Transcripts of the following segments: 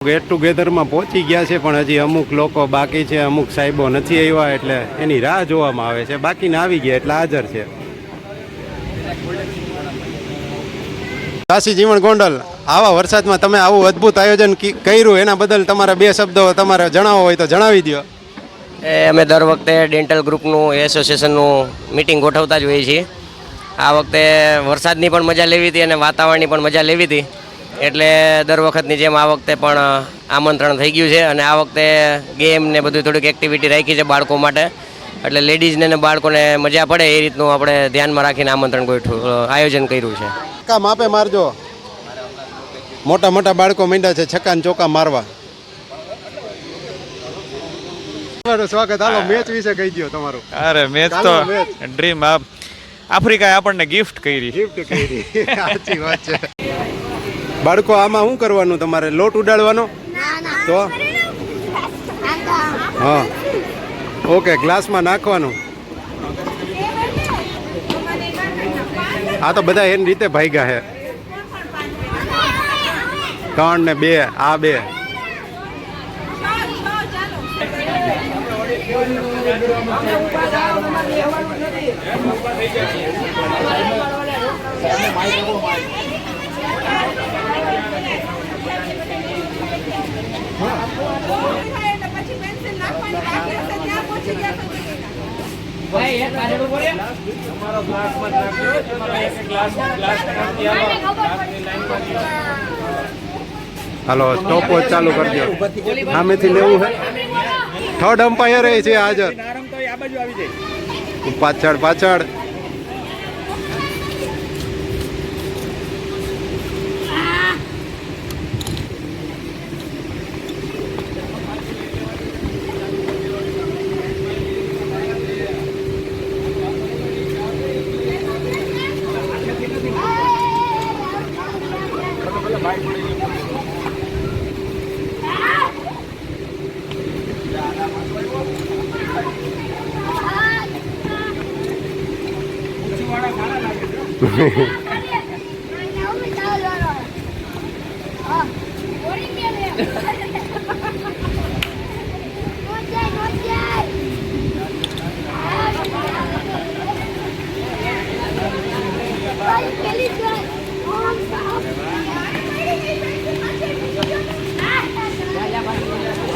Gate ટુગેધરમાં પહોંચી ગયા છે, પણ હજી અમુક લોકો બાકી છે, અમુક સાહેબો નથી આવ્યા, એટલે એની રાહ જોવામાં આવે છે. બાકીના આવી ગયા એટલે હાજર છે. કાશી જીવણ ગોંડલ, આવા વરસાદમાં તમે આવું અદ્ભુત આયોજન કર્યું, એના બદલ તમારા બે શબ્દો તમારે જણાવવો હોય તો જણાવી દો. અમે દર વખતે ડેન્ટલ ગ્રુપનું એસોસિએશનનું મિટિંગ ગોઠવતા જ હોઈએ છીએ. આ વખતે વરસાદની પણ મજા લેવી હતી અને વાતાવરણની પણ મજા લેવી હતી, એટલે દર વખતની જેમ આ વખતે પણ આમંત્રણ થઈ ગયું છે. અને આ વખતે ગેમ ને બધું થોડીક એક્ટિવિટી રાખી છે બાળકો માટે, એટલે લેડીઝને ને બાળકોને મજા પડે એ રીતનું આપણે ધ્યાનમાં રાખીને આમંત્રણ આયોજન કર્યું છે. છક્કા માપે મારજો, મોટા મોટા બાળકો માંડ્યા છે છક્કા ને ચોકા મારવા. તમારું સ્વાગત. હાલો મેચ વિશે કહી દો તમારું. અરે મેચ તો ડ્રીમ. આફ્રિકાએ આપણને ગિફ્ટ કરી. સાચી વાત છે. બાળકો આમાં શું કરવાનું તમારે? લોટ ઉડાડવાનો? તો હા, ઓકે, ગ્લાસમાં નાખવાનું. આ તો બધા એની રીતે ભાગ્યા છે. 3 ને 2, આ 2. હાલો સ્ટોપવોચ ચાલુ કરજો. સામેથી લેવું છે. થર્ડ અમ્પાયર એ છે હાજર. પાછળ પાછળ.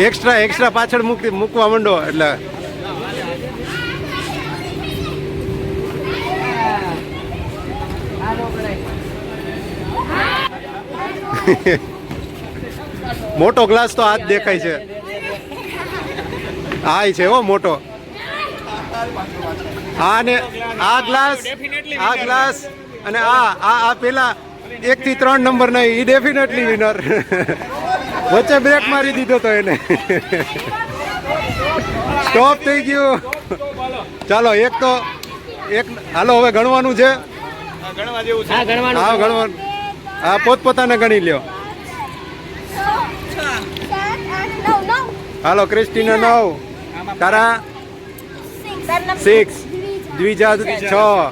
એક્સ્ટ્રા પાછળ મૂકવા માંડો એટલે મોટો ગ્લાસ તો આજ દેખાય છે. આ છે હો મોટો. આ ગ્લાસ અને આ પેલા 1 થી 3 નંબર નહીં, એ ડેફિનેટલી વિનર. વચ્ચે બ્રેક મારી દીધો તો એને. સ્ટોપ થઈ ગયું. ચાલો એક હાલો હવે ગણવાનું છે. ગણવાનું. હા, પોતપોતાને ગણી લ્યો. હાલો ક્રિસ્ટીના 9, તારા 6, દ્વિજા 6,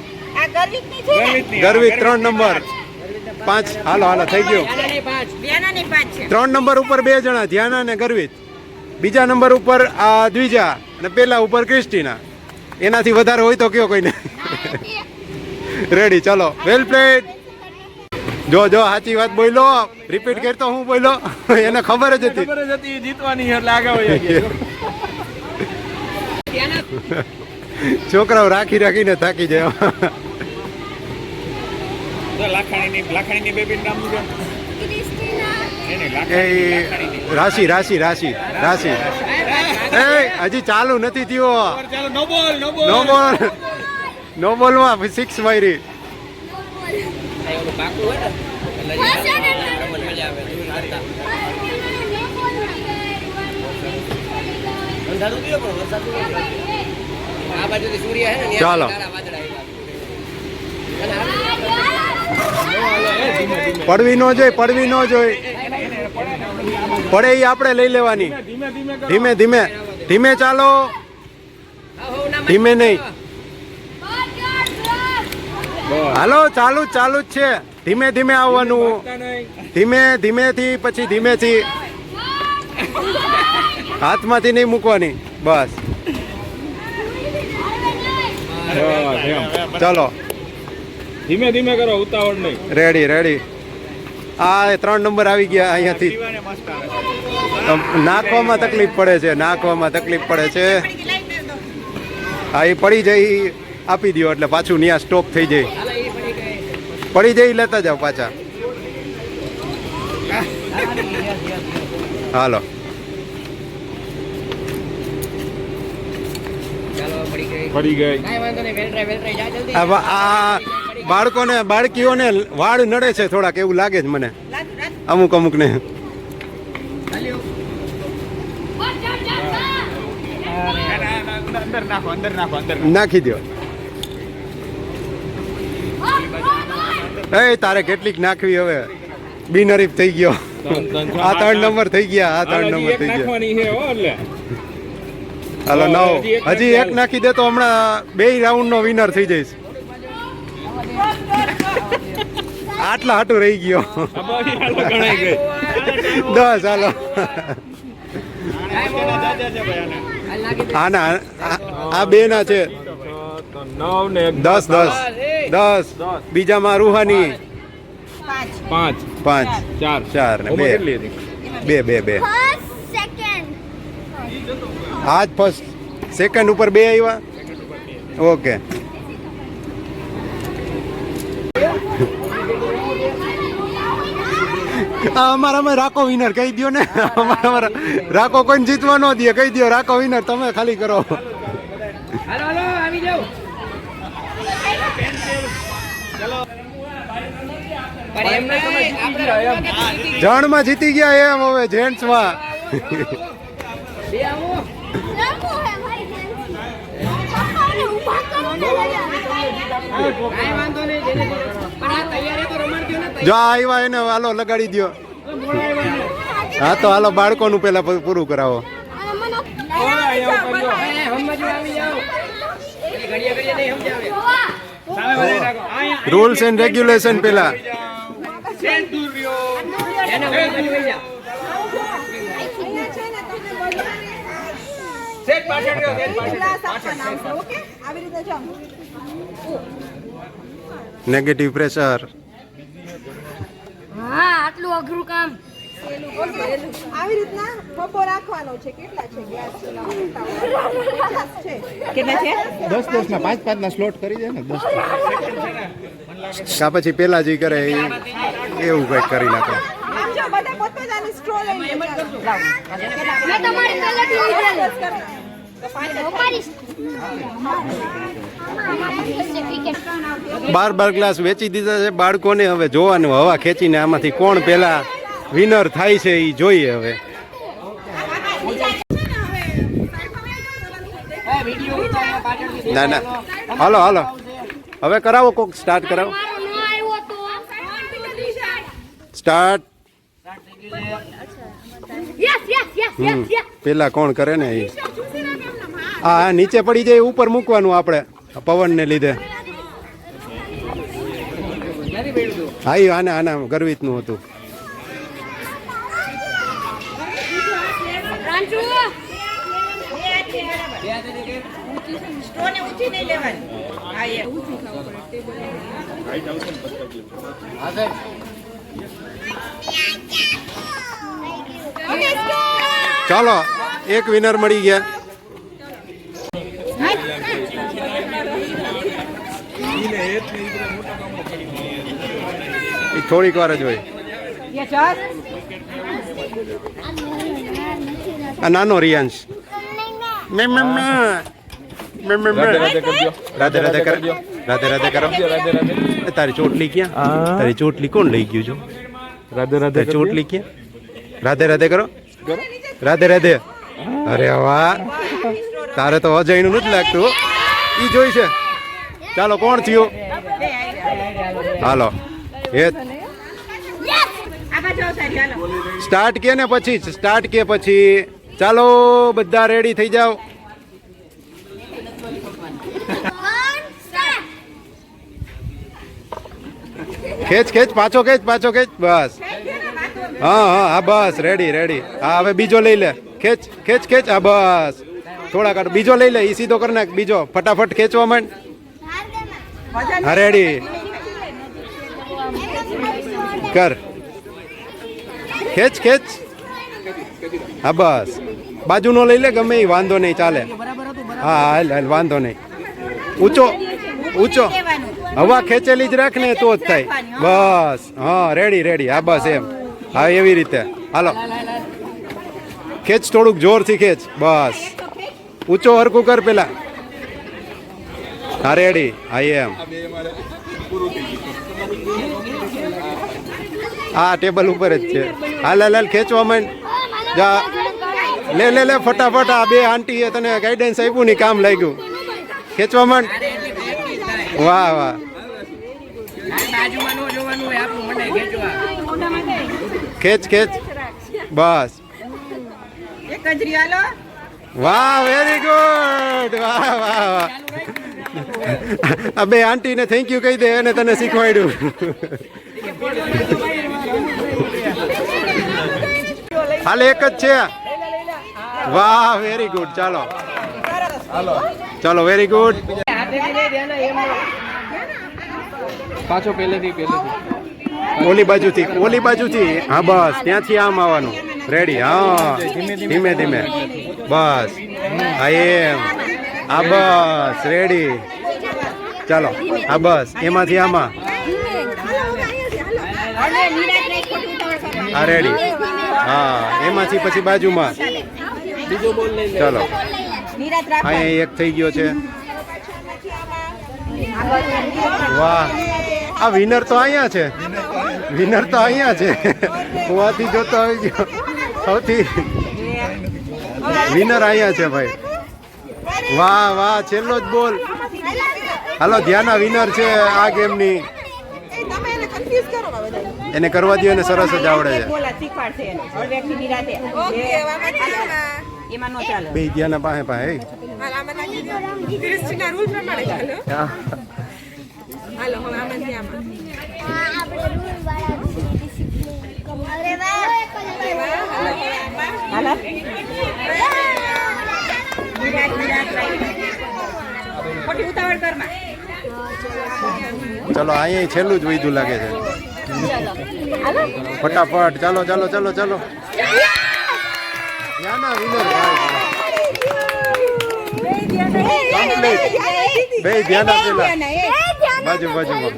ગર્વિત 3 નંબર 5. હાલો થઈ ગયું. 3 નંબર ઉપર 2 જણા, ધ્યાના ને ગર્વિત. બીજા નંબર ઉપર આ દ્વિજા અને પેલા ઉપર ક્રિસ્ટીના. એનાથી વધારે હોય તો કયો કોઈને. રેડી, ચલો, વેલ પ્લેડ. જો સાચી વાત બોલો. રિપીટ કરતો હું બોલો. એને ખબર જ હતી જીતવાની, એટલે આગળ વહી ગયા. છોકરાઓ રાખીને થાકી જાય. લાખાણીની બેબીનું નામ શું છે? રાશિ. હજી ચાલુ નથી થયો. નો બોલમાં 6 મારી. ચાલો પડવી ન જોઈ પડે એ આપણે લઈ લેવાની. ધીમે ચાલો, ધીમે નહીં. હાલો ચાલુ જ છે. ધીમે આવવાનું. ધીમેથી પછી ધીમેથી. હાથમાંથી નહીં મૂકવાની બસ. ચલો ધીમે ધીમે કરો, ઉતાવળ નહીં. Ready ready. આ 3 નંબર આવી ગયા. અહીંયાથી નાખવામાં તકલીફ પડે છે, નાખવામાં તકલીફ પડે છે. હા, એ પડી જાય આપી દો એટલે પાછું ત્યાં સ્ટોપ થઈ જાય. પડી જાય લેતા જાઓ પાછા. હાલો પડી ગઈ. આ બાળકોને બાળકીઓને વાળ નડે છે થોડાક, એવું લાગે છે મને અમુક અમુક ને. અંદર નાખો, અંદર નાખો, અંદર નાખી દો. એ તારે કેટલીક નાખવી હવે? બિનહરીફ થઈ ગયો. આ 3 નંબર થઈ ગયા. આ 3 નંબર થઈ ગયા. નાખવાની છે હો. એટલે હાલો 9. હજી એક નાખી દે તો હમણાં 2 રાઉન્ડ નો વિનર થઈ જઈશ. આટલા હાટું રહી ગયો. ગણાઈ ગઈ. 10. હાલો આના આ 2 ના છે. 9 ને 10 10 બીજામાં રૂહાની 5 5 4 ને 2 આજ ફર્સ્ટ સેકન્ડ ઉપર 2 આવ્યા. ઓકે અમારામાં રાકો વિનર કહી દો ને. અમારા રાકો કોઈને જીતવા ન દે. કહી દો રાકો વિનર તમે ખાલી કરો. જણમાં જીતી ગયા એમ. હવે જેન્ટ્સમાં જો આવ્યા એને હાલો લગાડી દો. હા તો હાલો બાળકોનું પેલા પૂરું કરાવો. રૂલ્સ એન્ડ રેગ્યુલેશન પેલા. Negative pressure. હા, આટલું અઘરું કામ. આવી રીતના ખભો રાખવાનો છે. કેટલા છે ગ્લાસ? કેટલા છે? 10 ના 5 ના સ્લોટ કરી દે ને. 10 કા પછી પેલા જે કરે એવું કઈક કરી નાખો. આમ જો બધા પોતપોતાની સ્ટ્રો લઈને મેં તમારી પહેલેથી લીધેલું. બાર ગ્લાસ વેચી દીધા છે બાળકોને. હવે જોવાનું હવા ખેંચીને આમાંથી કોણ પેલા વિનર થાય છે એ જોઈએ હવે. ના ના હાલો હાલો હવે કરાવો. કોક સ્ટાર્ટ કરાવો. સ્ટાર્ટ. પેલા કોણ કરે ને એ. હા નીચે પડી જાય ઉપર મૂકવાનું આપણે પવન ને લીધે. હા આના આના ગર્વિત નું હતું. ચાલો એક વિનર મળી ગયા. થોડીક વાર જ હોય. આ નાનો રિયાંશ. રાધે રાધે કરો. રાધે રાધે કરો. તારી ચોટલી ક્યાં? તારી ચોટલી કોણ લઈ ગયું છો? રાધે રાધે. ચોટલી ક્યાં? રાધે રાધે કરો. રાધે રાધે. અરે વાહ, તારે તો અજયનું નથી લાગતું. ઈ જોઈ છે. ચાલો કોણ થયું? હાલો સ્ટાર્ટ કે ને પછી સ્ટાર્ટ કે પછી. ચાલો બધા રેડી થઈ જાઓ. ખેંચ ખેંચ પાછો ખેંચ પાછો ખેંચ. બસ હા હા હા બસ રેડી રેડી. હા હવે બીજો લઈ લે. ખેંચ ખેંચ ખેંચ. હા બસ થોડા કાઢ. બીજો લઈ લે. ઈ સીધો કરી નાખ. બીજો ફટાફટ ખેંચવા માંડ. હા રેડી કર. ખેંચ ખેંચ. હા બસ બાજુનો લઈ લે ગમે એ વાંધો નહીં ચાલે. હા હાલ હાલ વાંધો નહીં. ઊંચો ઊંચો હવા ખેંચેલી જ રાખ ને તો જ થાય. બસ હા રેડી રેડી. હા બસ એમ. હા એવી રીતે હાલો. ખેંચ થોડુંક જોરથી ખેંચ. બસ ઊંચો હરકું કર પેલા. હા રેડી. હા એમ. હા ટેબલ ઉપર જ છે. હાલ હાલ હાલ ખેંચવા માંડ. જા લે લે લે ફટાફટ. આ બે આંટીએ તને ગાઈડન્સ આપ્યું ને કામ લાગ્યું. ખેંચવા માંડ. વાહ વાહ. ખેંચ ખેંચ. બસ એક જ રિયાલો. વાહ વેરી ગુડ. વાહ વાહ વાહ. આ બે આંટીને થેન્ક યુ કહી દે અને તને શીખવાડ્યું. હાલ એક જ છે. વાહ વેરી ગુડ. ચાલો ચાલો વેરી ગુડ. પાછો પહેલેથી ઓલી બાજુથી. હા બસ ત્યાંથી આમ આવવાનું. રેડી. હા ધીમે ધીમે. બસ હા એમ. હા બસ રેડી. ચાલો હા બસ એમાંથી આમાં. હા રેડી. હા એમાંથી પછી બાજુમાં. ચાલો અહીંયા એક થઈ ગયો છે. વાહ આ વિનર તો અહીંયા છે. વિનર તો અહીંયા છે. હું આથી જોતો આવી ગયો. સૌથી વિનર અહીંયા છે ભાઈ. વાહ વાહ છેલ્લો જ બોલ. હાલો ધ્યાના વિનર છે આ ગેમની. તમે એને કન્ફ્યુઝ કરો બધા. એને કરવા દો ને સરસ જ આવડે છે. બોલા શીખવાડશે એને. હળવેકથી નિરાતે. ઓકે એમાં નો ચાલે. બે ધ્યાના પાસે પાસે. હાલ આમાં નાખી દો. ક્રિસ્ટીના રૂલ પ્રમાણે ચાલો. હાલો હવે આમાંથી આમાં. હાલો ખોટી ઉતાવળ કરમાં. ચલો અહીંયા છેલ્લું જ વૈધું લાગે છે. ફટાફટ ચાલો ચાલો ચાલો ચાલો. ધ્યાના વિનર બે ધ્યાના પેલા બાજુમાં.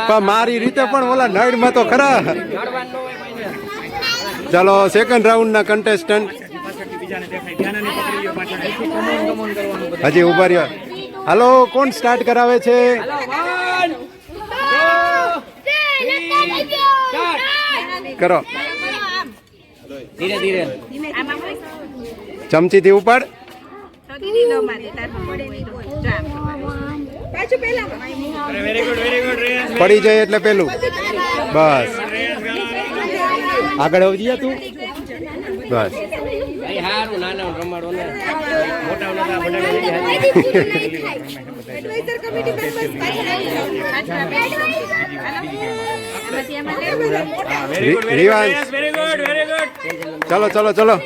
પણ મારી રીતે પણ ઓલા નળમાં તો ખરા. ચાલો સેકન્ડ રાઉન્ડ ના કન્ટેસ્ટન્ટ હજી ઉભા રહ્યો. હાલો કોણ સ્ટાર્ટ કરાવે છે? કરો ધીરે ધીરે. ચમચીથી ઉપાડ. પડી જાય એટલે પેલું. બસ આગળ આવજે તું. બસ સારું નાના રમાડો ને એડવાઇઝર કમિટી મેમ્બર્સ રિવાન્સ. ચલો ચલો ચલો.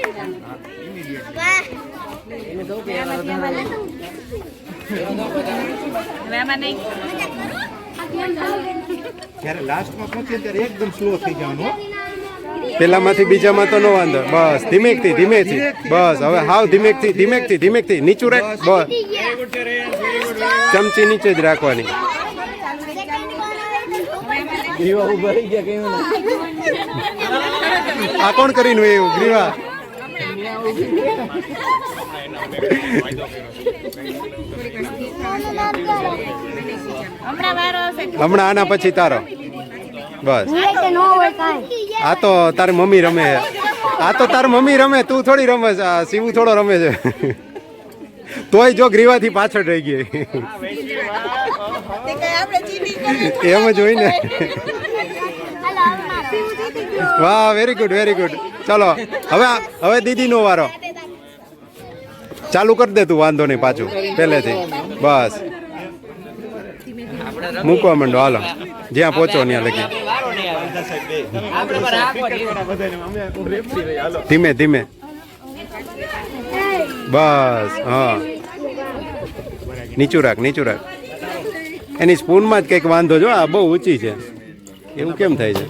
જ્યારે લાસ્ટમાં પહોંચે ત્યારે એકદમ સ્લો થઈ જવાનું. પેલામાંથી બીજામાં તો ન વાંધો. બસ ધીમેકથી ધીમેથી. બસ હવે હાવ ધીમેકથી ધીમેકથી ધીમેકથી નીચું રાખ. બસ ચમચી નીચે જ રાખવાની. આ કોણ કરીને એવું ગ્રીવા? હમણાં આના પછી તારો. બસ આ તો તારી મમ્મી રમે. આ તો તારી મમ્મી રમે, તું થોડી રમે છે. આ શિવું થોડો રમે છે. તોય જો ગ્રીવાથી પાછળ રહી ગઈ. એમ જ હોય ને. વાહ વેરી ગુડ વેરી ગુડ. ચલો હવે દીદીનો વારો. ચાલુ કરી દે તું, વાંધો નહીં પાછું પહેલેથી. બસ મૂકવા માંડો હાલો. જ્યાં પહોંચો ત્યાં લગી. ધીમે ધીમે બસ. હા નીચું રાખ, નીચું રાખ. એની સ્પૂનમાં જ કંઈક વાંધો જો, આ બહુ ઊંચી છે. એવું કેમ થાય છે?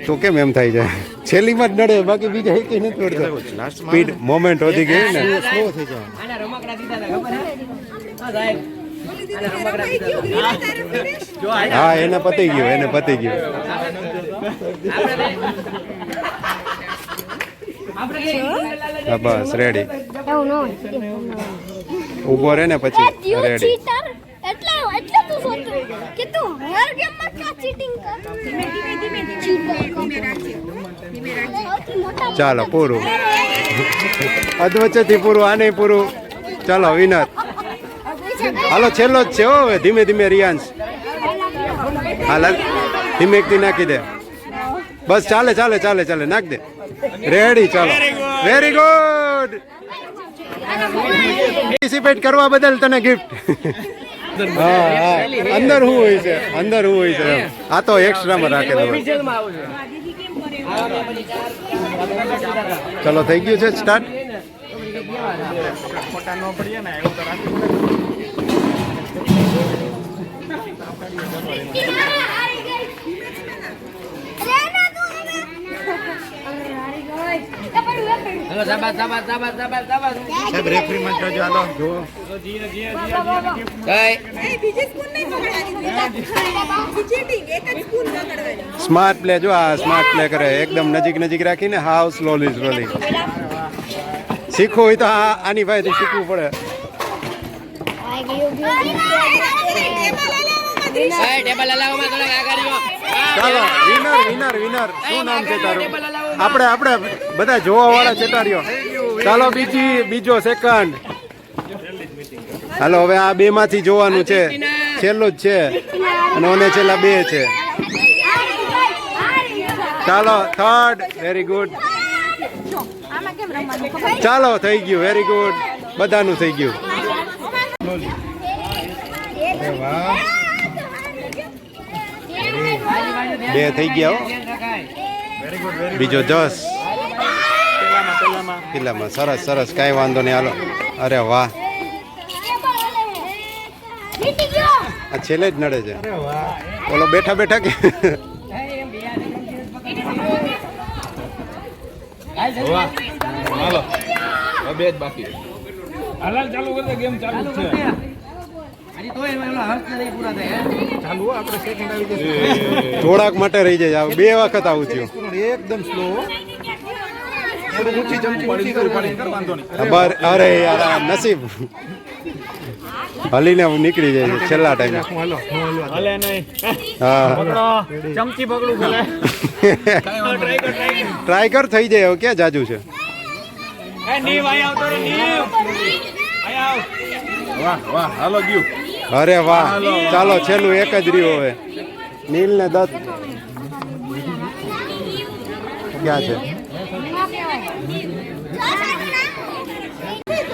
તો કેમ એમ થાય છે? છેલ્લીમાં જ નડે, બાકી બીજા એક નથી નડતો. સ્પીડ મોમેન્ટ વધી ગઈ ને. સ્લો થઈ જાય. હા એને પતી ગયું, એને પતી ગયું. હા બસ રેડી. એવું ન હોય. ઊભો રહે ને પછી રેડી. એટલે તું સોચું કે તું હર ગેમમાં ક્યાં ચીટિંગ કર. ધીમે રાખજે. ચાલો પૂરું. અધવચ્ચેથી પૂરું, આને પૂરું. ચાલો વિનર. હાલો છેલ્લો જ છે હો. હવે ધીમે ધીમે રિયાંશ. હાલ ધીમેકથી નાખી દે. બસ ચાલે ચાલે ચાલે ચાલે નાખ દે. રેડી. ચાલો વેરી ગુડ. પાર્ટિસિપેટ કરવા બદલ તને ગિફ્ટ. હા હા અંદર શું હોય છે? અંદર શું હોય છે? આ તો એક્સ્ટ્રામાં રાખેલો હોય. ચલો થઈ ગયું છે સ્ટાર્ટ. સાહેબ રેફરી માં જોજો. હાલો જો. બીજી સ્પૂન નહીં પકડવાની. ચીટિંગ એક જ સ્પૂન પકડવાની. સ્માર્ટ પ્લે જો, આ સ્માર્ટ પ્લે કરે એકદમ નજીક નજીક રાખીને. હાવ સ્લોલી સ્લોલી. શીખવું હોય તો આની ભાઈથી શીખવું પડે. ચાલો વિનર વિનર વિનર. શું નામ છે તારું? આપણે બધા જોવા વાળા ચેટારીઓ. ચાલો બીજો સેકન્ડ. હાલો હવે આ બે માંથી જોવાનું છે. છેલ્લું જ છે અને છેલ્લા બે છે. ચાલો થર્ડ. Very good. ચાલો થઈ ગયું. Very good. બધાનું થઈ ગયું. બે થઈ ગયા હો. બીજો 10 પેલામાં. સરસ સરસ, કાંઈ વાંધો નહીં. હાલો. અરે વાહ, આ છેલ્લે જ નડે છે. બોલો બેઠા બેઠા કે હાલો બે જ બાકી. હાલ ચાલુ કરતા ગેમ ચાલુ છે. થોડાક માટે રહી જાય. બે વખત આવું થયું. એકદમ સ્લો. થોડું ઊંચી ચમચી ઊંચી કરી વાંધો નહીં. ખબર. અરે યાર આ નસીબ. હલીને નીકળી જાય છે છેલ્લા ટાઈમે. હાલે નહીં. હા ચમચી પકડું ભલે. ટ્રાય કર, થઈ જાય. હવે ક્યાં જાજુ છે? વાહ વાહ. હાલો ગયું. અરે વાહ. ચાલો છેલ્લું એક જ રહ્યું હવે. નીલ ને દત્ત ક્યાં છે?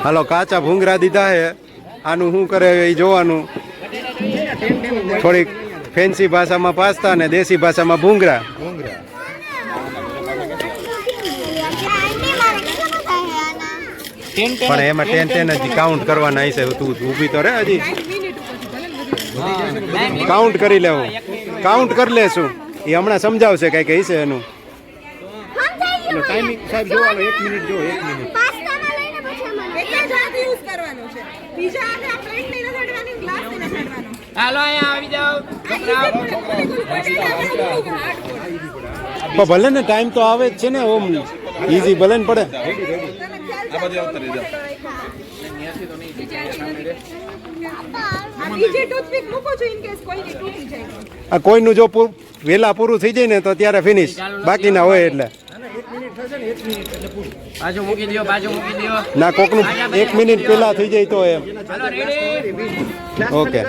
હાલો કાચા ભૂંગરા દીધા હે. આનું શું કરે એ જોવાનું. થોડીક ફેન્સી ભાષામાં પાસ્તા ને દેશી ભાષામાં ભૂંગરા. પણ એમાં 10 જ કાઉન્ટ કરવાના હશે. તું ઊભી તો રે હજી. કાઉન્ટ કરી લેવું. કાઉન્ટ કરી લેશું. એ હમણાં સમજાવશે કઈ કઈ છે એનું. ટાઈમિંગ સાહેબ જો. 1 મિનિટ જો. 1 મિનિટ. એક જ હાથ યુઝ કરવાનો છે. બીજા હાથે આ પ્લેટ નહીં રગડવાની, ગ્લાસ નહીં રગડવાનો. હાલો અહીંયા આવી જાઓ. પણ ભલે ને ટાઈમ તો આવે જ છે ને. ઓમ ઈઝી ભલે ને પડે. બીજી ટૂથપીક મૂકો છો ઇન કેસ કોઈને તૂટી જાય. આ કોઈનું જો વહેલા પૂરું થઈ જાય ને તો ત્યારે ફિનિશ. બાકીના હોય એટલે બાજુ મૂકી દો, બાજુ મૂકી દો. ના કોકનું 1 મિનિટ પહેલા થઈ જાય તો એમ. હાલો રેડી. ઓકે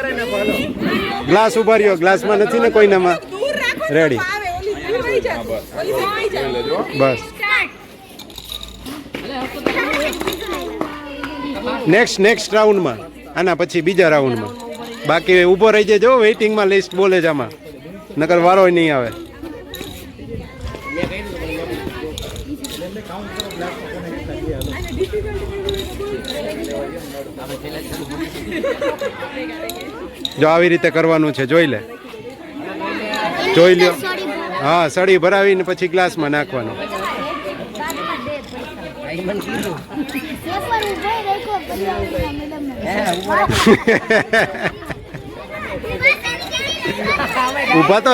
ગ્લાસ ઉભા રહ્યો. ગ્લાસમાં નથી ને કોઈનામાં. દૂર રાખો તો રેડી. આવે. ઓલી ભીવાઈ જાય. ઓલી ભીવાઈ જાય. બસ નેક્સ્ટ રાઉન્ડમાં. આના પછી બીજા રાઉન્ડમાં. બાકી ઊભો રહી જજો. વેઇટિંગમાં લિસ્ટ બોલે જ આમાં. નકર વારો નહીં આવે. જો આવી રીતે કરવાનું છે, જોઈ લે, જોઈ લ્યો. હા, સળી ભરાવીને પછી ગ્લાસમાં નાખવાનું. ઊભા તો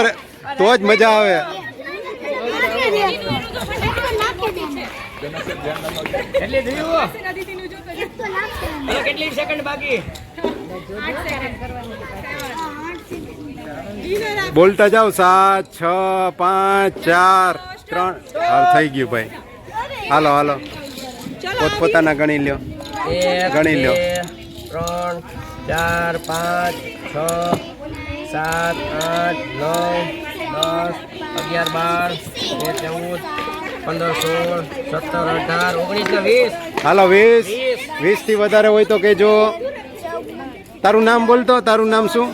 તો જ મજા આવે. કેટલી સેકન્ડ બાકી? બોલતા જાઓ. 7 6 5 4 3. થઈ ગયું ભાઈ. હાલો હાલો, પોતપોતાના ગણી લ્યો. ગણી લ્યો. 3 4 5 6 7 8 9 10 11 12 13 14 15 16 17 18 19 ને 20. હાલો 20 થી વધારે હોય તો કહેજો. તારું નામ બોલતો. તારું નામ શું?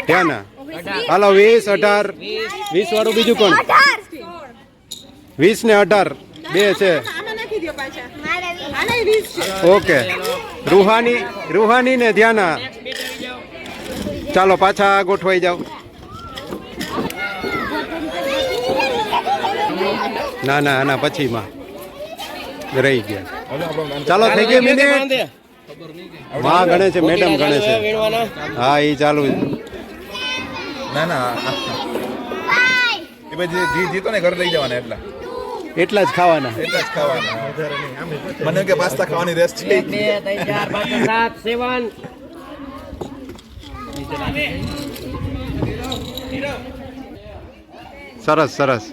ધ્યાના. હાલો 20 18 20 વાળું બીજું કોણ? 20 ને 18 બે છે. ઓકે, રૂહાની ને ધ્યાના. ચાલો પાછા ગોઠવાઈ જાઓ. ના ના, આના પછીમાં રહી ગયા. ચાલો થઈ ગઈ મિનિટ. માં ગણે છે, મેડમ ગણે છે. હા, એ ચાલુ. ના ના, એ પછી જીતો ને ઘર લઈ જવાના એટલા જ ખાવાના. એટલા જ ખાવાના. મને કે પાસ્તા ખાવાની રેસ છે. 1 2 3 4 5 7 સરસ સરસ.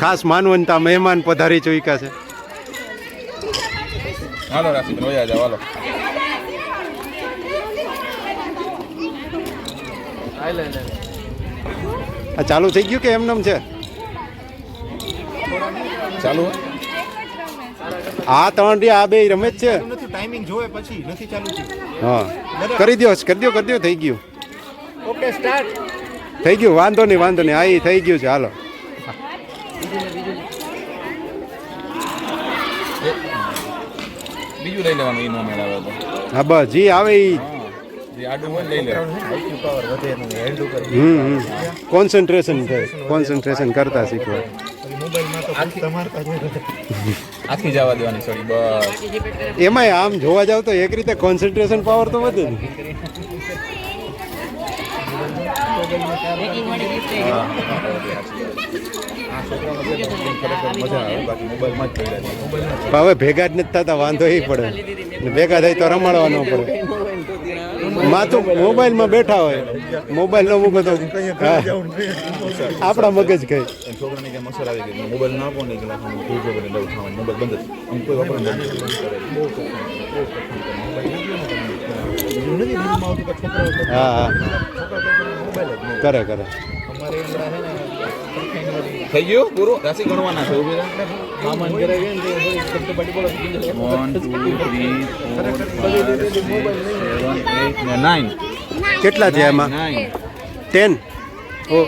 ખાસ માનવંતા મહેમાન પધારી ચૂક્યા છે. હાલો રાશિબેન, વયા જાઓ હાલો. આ ચાલુ થઈ ગયું કે એમનેમ છે? ચાલુ આ 3 રહ્યા, આ 2 રમે જ છે. ટાઈમિંગ જોવે પછી નથી ચાલુ. હા, કરી દો થઈ ગયું. Okay start. થઈ ગયું, વાંધો નહીં. હા, એ થઈ ગયું છે. હાલો બીજું લઈ લેવાનું. ઈ નો મેળ આવે તો હા, બસ જી આવે એ. જે આડું હોય લઈ લે. કોન્સન્ટ્રેશન કરતા શીખવા. આખી જવા દેવાની સોરી બસ. એમાંય આમ જોવા જાવ તો એક રીતે કોન્સન્ટ્રેશન પાવર તો વધે ને. હવે ભેગા જ નથી થતા, વાંધો એ પડે. ભેગા થાય તો રમાડવા ન પડે. માથું મોબાઈલમાં બેઠા હોય, મોબાઈલ નો મૂકો તો આપણા મગજ કઈ. છોકરાને કે મસર આવી ગઈ, મોબાઈલ ના આપો ને કે મોબાઈલ બંધ હા, કરે થઈ ગયું પૂરું. રાશિ ગણવાના છે. ઉભી 9 કેટલા છે એમાં? 10. ઓ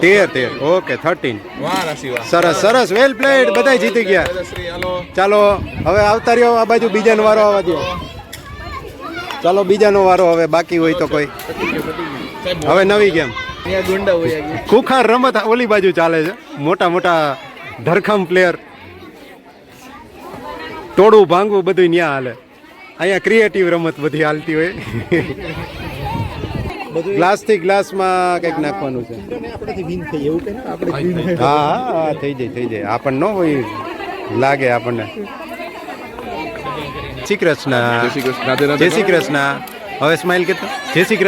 13. ઓકે 13. વાહ રાશિ વાહ. સરસ. વેલ પ્લેડ. બધા જીતી ગયા. ચાલો હવે આવતા રહ્યો આ બાજુ. બીજાનો વારો આવવા દો. ચાલો બીજાનો વારો હવે. બાકી હોય તો કોઈ. હવે નવી ગેમ. ખુખાર રમત ઓલી બાજુ ચાલે છે. મોટા ધરખમ પ્લેયર, ટોળું ભાંગવું બધું ત્યાં હાલે. અહીંયા ક્રિએટિવ રમત બધી હાલતી હોય. ગ્લાસથી ગ્લાસમાં કંઈક નાખવાનું છે. હા, થઈ જાય. આપણને ન હોય લાગે આપણને. શ્રી કૃષ્ણ. જય શ્રી કૃષ્ણ. હવે સ્માઈલ કરતો. જય શ્રી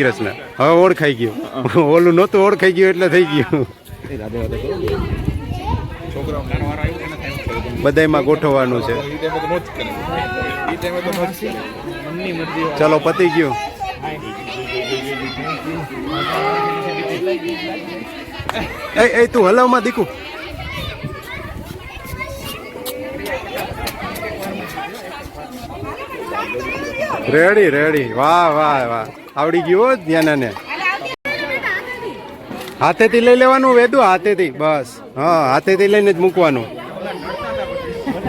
કૃષ્ણ. હવે ઓળખાઈ ગયું. ઓલું નહોતું ઓળખાઈ ગયું એટલે થઈ ગયું. બધામાં ગોઠવવાનું છે. ચલો પતી ગયું. એ તું હલાવમાં દીકુ. રેડી રેડી, વાહ વાહ વાહ, આવડી ગયું ધ્યાનાને. હાથેથી લઈ લેવાનું વેદુ, હાથેથી બસ. હા, હાથેથી લઈને જ મૂકવાનું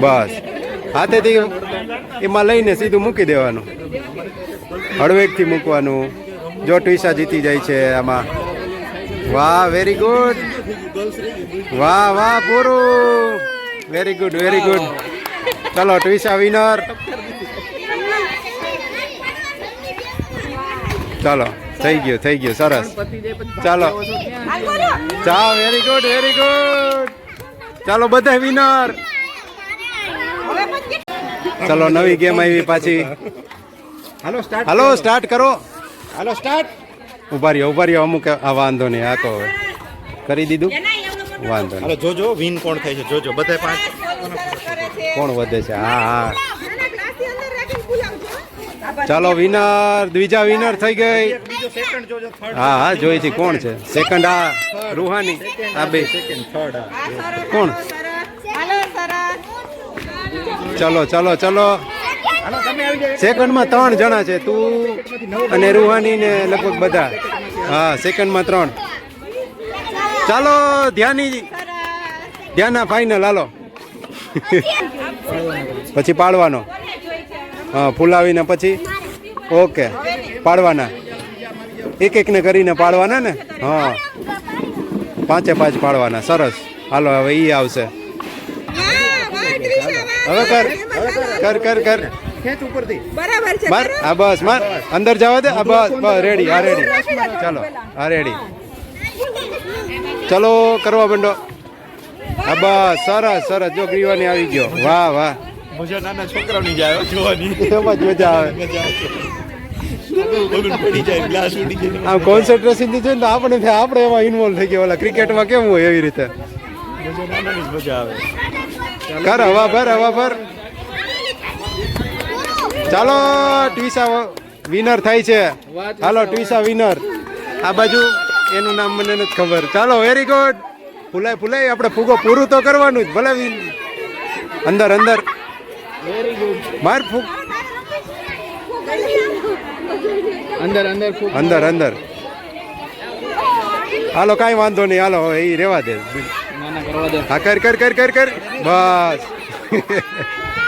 બસ. હાથેથી એમાં લઈને સીધું મૂકી દેવાનું, હળવેકથી મૂકવાનું. જો ટ્વિસા જીતી જાય છે આમાં. વાહ, વેરી ગુડ, વાહ વાહ, પૂરું, વેરી ગુડ વેરી ગુડ. ચલો ટ્વિસા વિનર. ચાલો, થઈ ગયું સરસ. ચાલો ચાલો, વેરી ગુડ વેરી ગુડ. ચાલો બધા વિનર. ચલો નવી ગેમ આવી પાછી. હાલો સ્ટાર્ટ કરો. હાલો સ્ટાર્ટ. ઉભા રહ્યો અમુક. આ વાંધો નહીં, આ કહો કરી દીધું, વાંધો નહીં. હાલો જોજો વિન કોણ થાય છે, જોજો બધા 5 કોણ વધે છે. હા હા, ચાલો વિનર, દ્વિજા વિનર થઈ ગઈ. બીજો સેકન્ડ જોજો, થર્ડ. હા હા, જોઈ છે કોણ છે સેકન્ડ. આ રૂહાની, આ બે સેકન્ડ, થર્ડ. કોણ. ચલો ચલો ચલો, હાલો તમે આવી જાવ. સેકન્ડમાં 3 જણા છે, તું અને રૂહાની ને લગભગ બધા. હા, સેકન્ડમાં 3. ચાલો ધ્યાના ફાઇનલ. હાલો પછી પાડવાનો. હા, ફૂલાવીને પછી ઓકે પાડવાના, એક ને કરીને પાડવાના ને. હા, 5 પાડવાના. સરસ. હાલો હવે ઈ આવશે. હવે કર ખેંચ ઉપરથી. બરાબર છે. માર. આ બસ માર, અંદર જવા દે. આ બસ રેડી. આ રેડી. ચાલો, આ રેડી. ચલો કરવા માંડો. આ બસ સરસ સરસ. જો ગ્રીવાની આવી ગયો. વાહ વાહ, મજા નાના છોકરાઓની જાય જોવાની. એમાં જ મજા આવે. બલૂન પડી જાય, ગ્લાસ ઉડી જાય. આમ કોન્સન્ટ્રેશન થી છે ને આપણે એમાં ઇન્વોલ્વ થઈ ગયા. ઓલા ક્રિકેટમાં કેમ હોય એવી રીતે. મજા નાનાની જ મજા આવે. કર હવા ભર. ચાલો ટ્વિસા વિનર થાય છે. હાલો ટ્વિસા વિનર. આ બાજુ એનું નામ મને નથી ખબર. ચાલો વેરી ગુડ. ફૂલાય આપણે ફૂગો પૂરું તો કરવાનું જ. ભલે અંદર માર ફૂગ અંદર. હાલો કાંઈ વાંધો નહીં. હાલો એ રેવા દે. હા, કર બસ.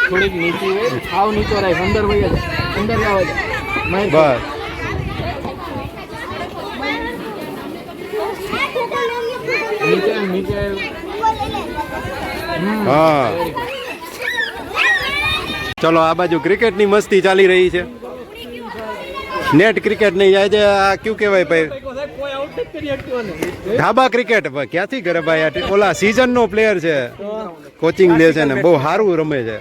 થોડીક નીચી હોય, સાવ નીચો રાખ, અંદર વહી જાય, અંદર આવે છે. બસ. નીચે હા, ચલો આ બાજુ ક્રિકેટની મસ્તી ચાલી રહી છે. નેટ ક્રિકેટ નહીં જાય છે. આ કયું કહેવાય ભાઈ, ધાબા ક્રિકેટ. ક્યાંથી કરે ભાઈ. ઓલા સિઝનનો પ્લેયર છે, કોચિંગ લે છે ને, બહુ સારું રમે છે.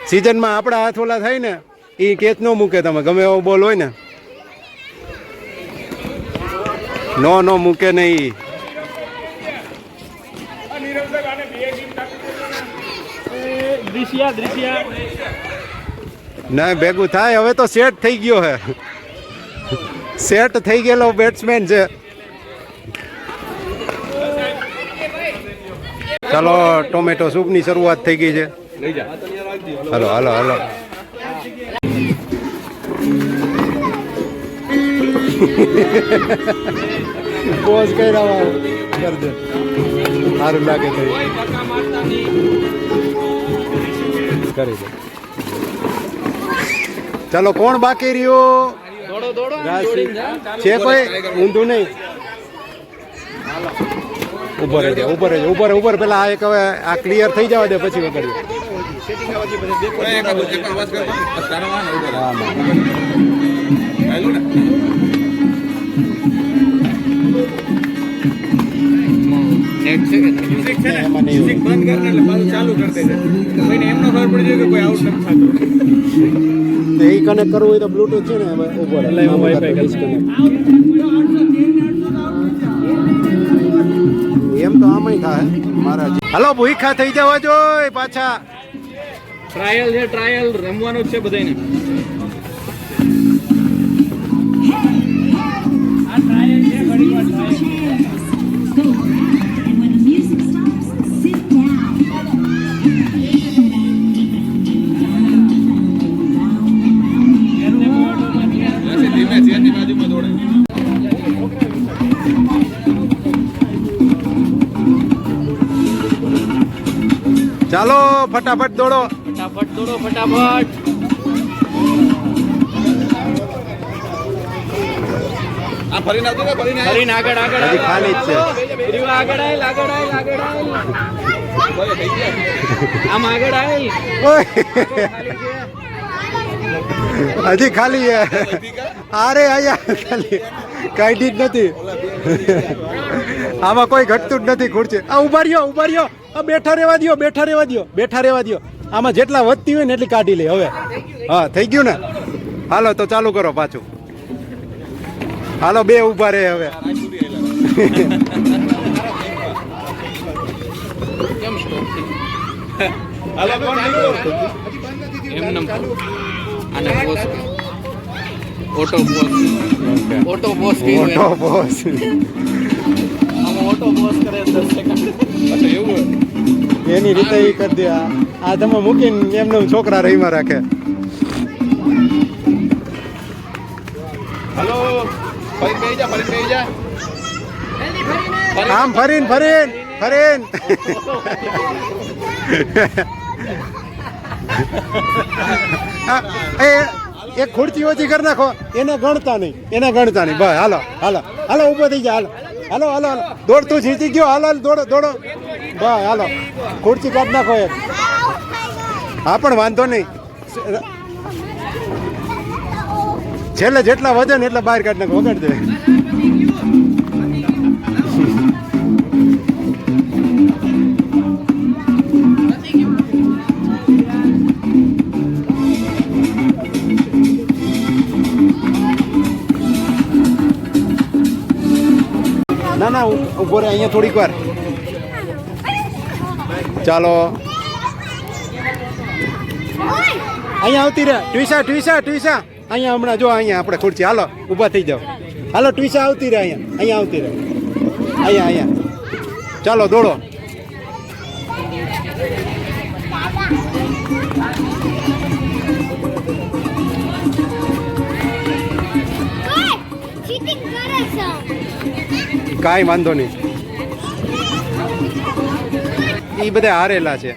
સિઝનમાં આપણા હાથ ઓલા થાય ને, એ કેચ ન મૂકે. તમે ગમે એવો બોલ હોય ને, નો મૂકે નહીં. ના ભેગું થાય. હવે તો સેટ થઈ ગયો હે. સેટ થઈ ગયેલો બેટ્સમેન છે. ચાલો ટોમેટો સૂપની શરૂઆત થઈ ગઈ છે. હાલો પોઝ કર્યા કરજે, સારું લાગે તો કરી દે. ચાલો કોણ બાકી રહ્યું છે? કોઈ ઊંધું નહીં. ઉપર પેલા આ એક હવે આ ક્લિયર થઈ જવા દે પછી વગર. એ કનેક્ટ કરવું હોય તો બ્લુટૂથ છે ને ઉપર. એમ તો આમાંય થાય મારા. હાલો ભૂખા થઈ જવા જોઈએ પાછા. ટ્રાયલ છે, ટ્રાયલ રમવાનું જ છે બધાને. આ ટ્રાયલ છે, ઘણી વાર ટ્રાયલ. ચાલો ફટાફટ દોડો. ફટાફટ દોડો, ફટાફટ. આ ફરીને આવજો ને, ફરીને ફરીને આગળ આગળ હજી ખાલી જ છે. ગ્રીવા આગળ આય, આગળ આય, આગળ આય. આમ આગળ આય. ઓય. હજી ખાલી છે. અરે આયા ખાલી કાઢી જ નથી. આમાં કોઈ ઘટતું જ નથી ખુરશી. આ ઉભા રહ્યો, ઉભા રહ્યો. આ બેઠા રહેવા દ્યો, બેઠા રહેવા દ્યો, બેઠા રહેવા દ્યો. આમાં જેટલા વધતી હોય ને એટલી કાઢી લે હવે. હા થઈ ગયું ને. હાલો તો ચાલુ કરો પાછું. હાલો બે ઉભા રહે હવે. હાલો કોણ નીકળો? એમ આને પોસ ઓટો પોસ ઓટો પોસ મોટો બોસ. ઓટો પોસ કરે 10 સેકન્ડ. અચ્છા એવું હોય. એની રીતે ઈ કરી દે. આ તમે મૂકીને એમને છોકરા રહીમાં રાખે. હાલો ફરીને બેહી જા, ફરીને બેહી જા. આમ ફરીને ફરીને ફરીને. એક ખુરચી ઓછી કરી નાખો. એને ગણતા નહીં, એને ગણતા નહીં. બસ હાલો હાલો હાલો ઊભો થઈ જાય. હાલો હાલો હાલો હાલો દોડતું જીતી ગયો. હાલો હાલો દોડો દોડો. બસ હાલો ખુરચી કાઢી નાખો એક. હા પણ વાંધો નહીં. છેલ્લે જેટલા વજન એટલા બહાર કાઢી નાખો. વગાડ દે. ના ના ઉભો રહે અહીંયા થોડીક વાર. ચાલો અહીંયા આવતી રહે. ટ્વિસા ટ્વિસા ટ્વિસા અહીંયા હમણાં જો અહીંયા આપણે ખુરશી. હાલો ઊભા થઈ જાઓ. હાલો ટ્વિસા આવતી રહે અહીંયા. અહીંયા આવતી રહે. અહીંયા અહીંયા ચાલો દોડો. ચીટિંગ કરે છે. કાંઈ વાંધો નહીં. એ બધા હારેલા છે.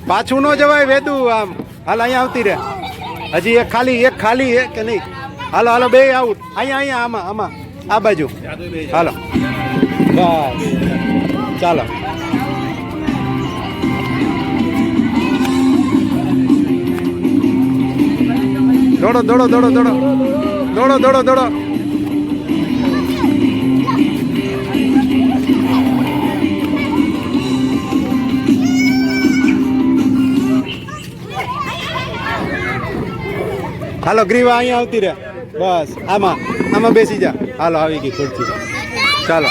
પાછું ન જવાય વેદુ આમ. હાલ અહીંયા આવતી રહે. હજી એક ખાલી એક કે નહીં. હાલો હાલો બે આઉટ. અહીંયા આમાં આમાં આ બાજુ. હાલો બસ ચાલો. દોડો દોડો દોડો દોડો દોડો દોડો દોડો. હાલો ગ્રીવા અહીંયા આવતી રહે. બસ આમાં આમાં બેસી જા. હાલો આવી ગઈ ખુરશી. ચાલો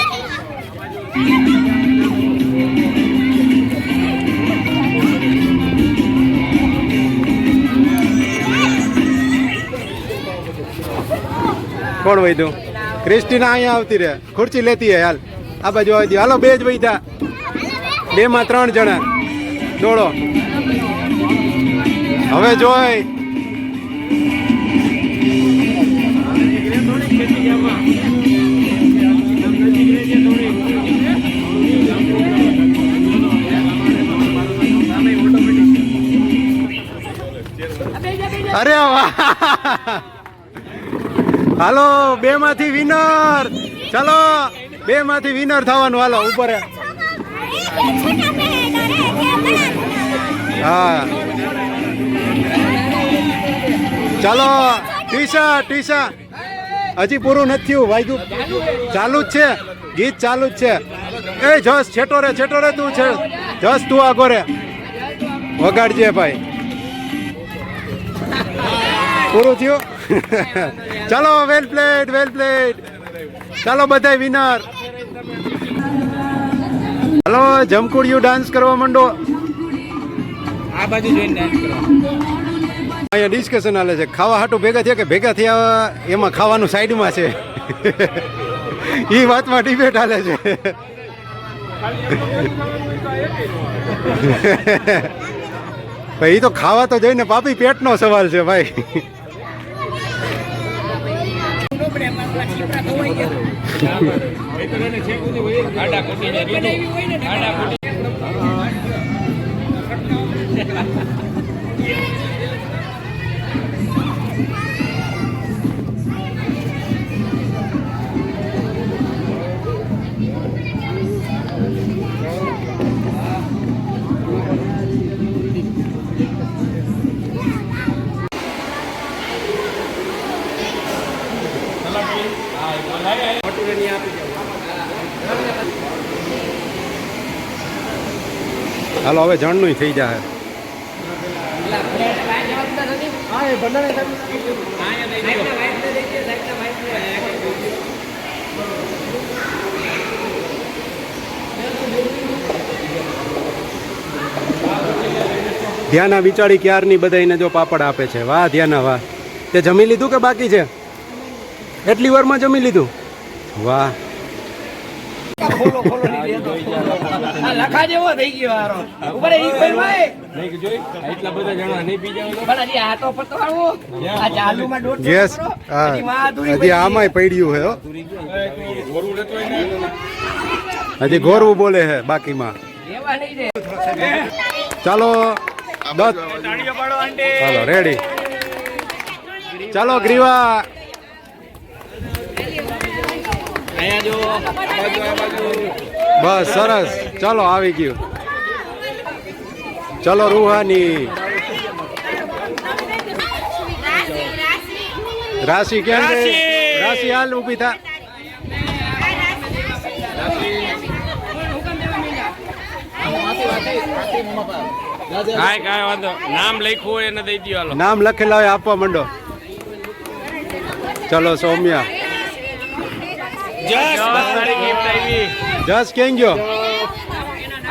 કોણ વૈધું? ક્રિસ્ટીના અહીંયા આવતી રહે. ખુરશી લેતી હે. હાલ આ બાજુ આવી દે. હાલો બે જ વૈધા. 2 માં 3 જણા. દોડો હવે જોઈ. અરે વાહ. હાલો 2 માંથી વિનર. ચાલો 2 માંથી વિનર થવાનું. હાલો ઉપર. હા ચાલો ટીસા ટીસા. હજી પૂરું નથી થયું. વાગ્યું ચાલુ જ છે. ગીત ચાલુ જ છે. એ જસ છેટો રે તું છે. જસ તું આગો રે. વગાડજે ભાઈ. પૂરું થયું. ચાલો વેલ પ્લેડ વેલ પ્લેડ. ચાલો બધા વિનર. હાલો જમકુડિયું ડાન્સ કરવા માંડો. આ બાજુ જોઈને ડાન્સ કરો. અહીંયા ડિસ્કશન હાલે છે. ખાવા હાટું ભેગા થયા કે ભેગા થયા એમાં ખાવાનું સાઈડમાં છે. એ વાતમાં ડિબેટ હાલે છે. ભાઈ એ તો ખાવા તો જઈને પાપી પેટનો સવાલ છે ભાઈ. હાલો હવે જણનું થઈ જાય. ધ્યાના વિચારી ક્યારની બધાને જો પાપડ આપે છે. વાહ ધ્યાના વાહ. તે જમી લીધું કે બાકી છે? એટલી વારમાં જમી લીધું? વાહ. લખા જેવો થઈ ગયો ઉપર એટલા બધા જણા નહીં પી જાય આ તો પતો આવો આ ચાલુમાં દોઢ ગેસ હજી આમાંય પડ્યું હે હો. હજી ગોરવું બોલે છે બાકીમાં. એવા નહીં રે. ચાલો ચાલો રેડી. ચાલો ગ્રીવા. બસ સરસ. ચાલો આવી ગયું. ચલો રૂહાની. રાશિ કેમ છે? રાશિ હાલ ઊભી થા. કાંઈ વાંધો નામ લખ્યું હોય એને દઈ દો. હાલો નામ લખેલા હોય આપવા માંડો. ચલો સૌમ્યા. જસ કેમ ગયો?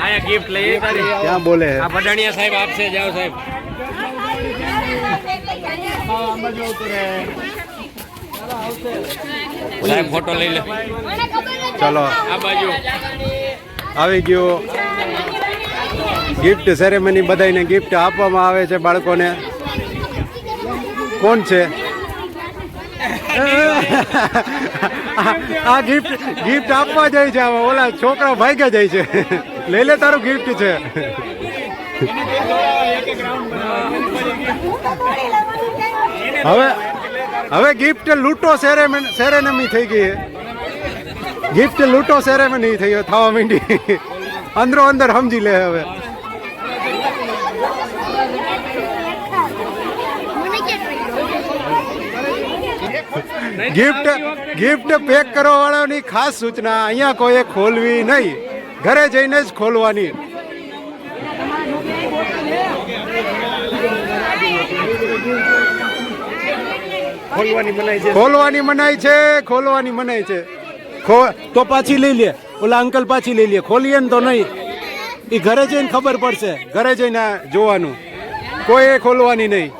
અહીંયા ગિફ્ટ લઈ તારી ક્યાં બોલે હે? આ બડાણિયા સાહેબ આપશે. જાઓ સાહેબ. સાહેબ ફોટો લઈ લે. ચલો આ બાજુ આવી ગયો. ગિફ્ટ સેરેમની બધાને ગિફ્ટ આપવામાં આવે છે બાળકોને. કોણ છે આ ગિફ્ટ આપવા જાય છે? આમાં ઓલા છોકરા ભાગ્યા જાય છે. લઈ લે તારું ગિફ્ટ છે. હવે ગિફ્ટ લૂંટો સેરેમની થઈ ગઈ. ગિફ્ટ લૂંટો સેરેમની થઈ થવા માંડી. અંદરો અંદર સમજી લે. હવે ગિફ્ટ પેક કરવા વાળાની ખાસ સૂચના, અહીંયા કોઈએ ખોલવી નહીં, ઘરે જઈને જ ખોલવાની. ખોલવાની મનાઈ છે. તો પાછી લઈ લે. ઓલા અંકલ પાછી લઈ લે. ખોલીએ ને તો નહીં. એ ઘરે જઈને ખબર પડશે. ઘરે જઈને જોવાનું. કોઈ ખોલવાની નહીં.